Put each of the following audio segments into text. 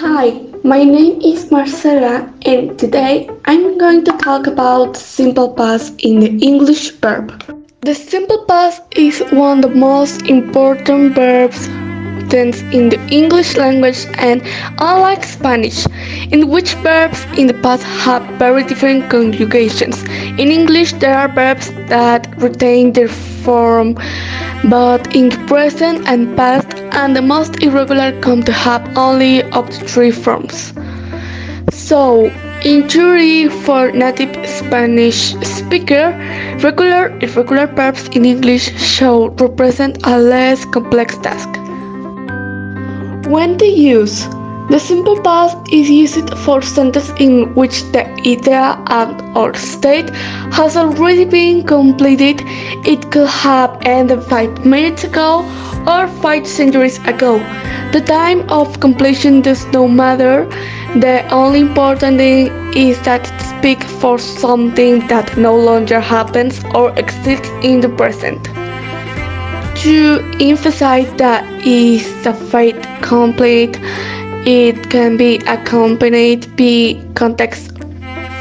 Hi, my name is Marcela and today I'm going to talk about simple past in the English verb. The simple past is one of the most important verbs tense in the English language and unlike Spanish, in which verbs in the past have very different conjugations. In English there are verbs that retain their form but in the present and past and the most irregular come to have only up to three forms. So, in theory, for native Spanish speaker, regular irregular verbs in English should represent a less complex task. When to use? The simple past is used for sentences in which the idea, act, or state has already been completed. It could have ended 5 minutes ago or 5 centuries ago. The time of completion does not matter. The only important thing is that it speaks for something that no longer happens or exists in the present. To emphasize that is the fate complete, it can be accompanied by context.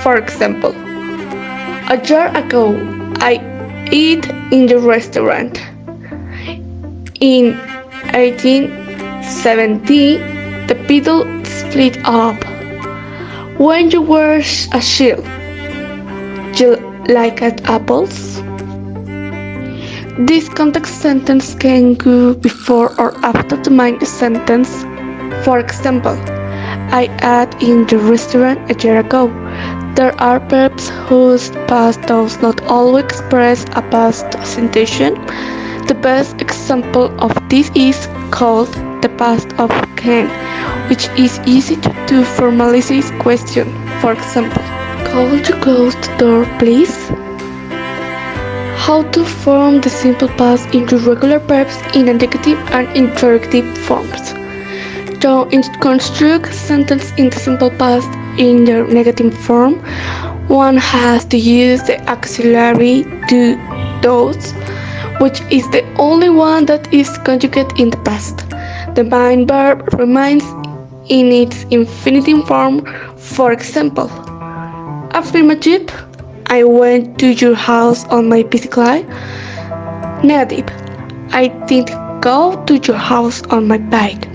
For example, a year ago I ate in the restaurant. In 1870, the people split up. When you were a child, you liked apples? This context sentence can go before or after the main sentence. For example, I ate in the restaurant a year ago. There are verbs whose past does not always express a past situation. The best example of this is called the past of can, which is easy to do formalize question. For example, could you close the door, please? How to form the simple past into regular verbs in a negative and interrogative forms. To construct sentence in the simple past in the negative form, one has to use the auxiliary do, does, which is the only one that is conjugate in the past. The main verb remains in its infinitive form. For example, affirmative, I went to your house on my bicycle. Negative, I didn't go to your house on my bike.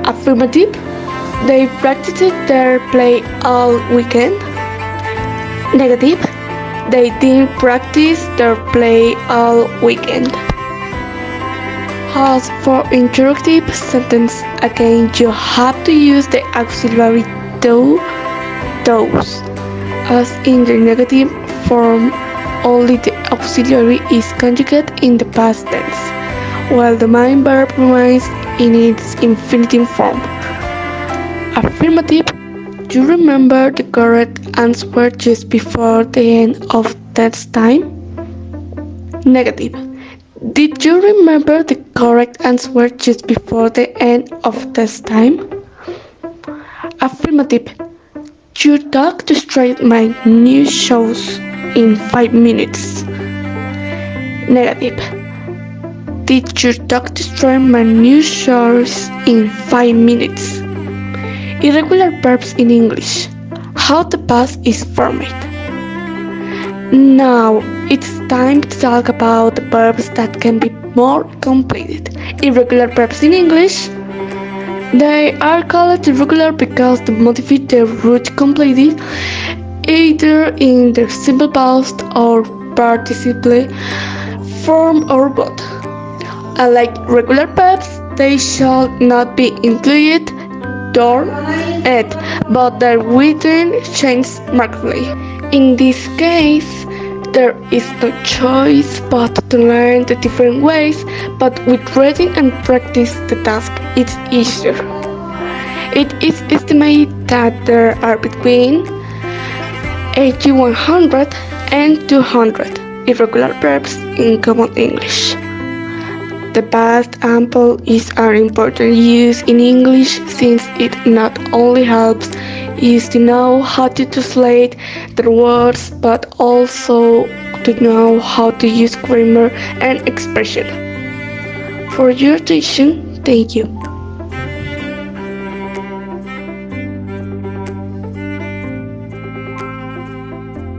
Affirmative, they practiced their play all weekend. Negative, they didn't practice their play all weekend. As for interrogative sentence, again you have to use the auxiliary do, those. As in the negative form, only the auxiliary is conjugate in the past tense, while the main verb remains in its infinitive form. Affirmative, you remember the correct answer just before the end of test time? Negative, did you remember the correct answer just before the end of test time? Affirmative, your dog destroyed my new shoes in 5 minutes. Negative, did your dog destroy my new shoes in 5 minutes? Irregular verbs in English. How the past is formed. Now it's time to talk about the verbs that can be more completed. Irregular verbs in English. They are called irregular because they modify their root completely, either in their simple past or participle form or both. Unlike regular verbs, they shall not be included or at, but their written changes markedly. In this case, there is no choice but to learn the different ways, but with reading and practice the task, it's easier. It is estimated that there are between 100 and 200 irregular verbs in common English. The past ample is an important use in English since it not only helps us to know how to translate the words but also to know how to use grammar and expression. For your attention, thank you.